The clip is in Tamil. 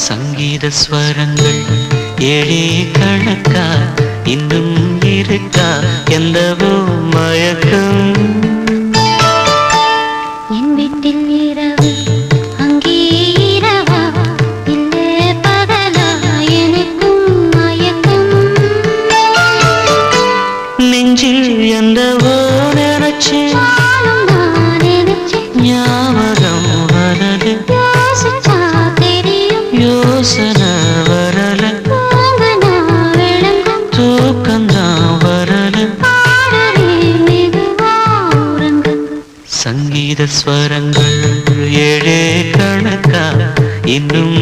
சங்கீத ஸ்வரங்கள் ஏழே கணக்கா இன்னும் இருக்கா எந்தவோ மயக்கம் என் வீட்டில் இரவு அங்கே இரவா இல்லே பகலா எனக்கும் மயக்கம் நெஞ்சில் எந்தவோ நினைச்சு ஞாபகம் வரது யோசனை வரல தூக்கந்தான் வரல சங்கீத ஸ்வரங்கள் ஏழே கணக்கா இன்னும்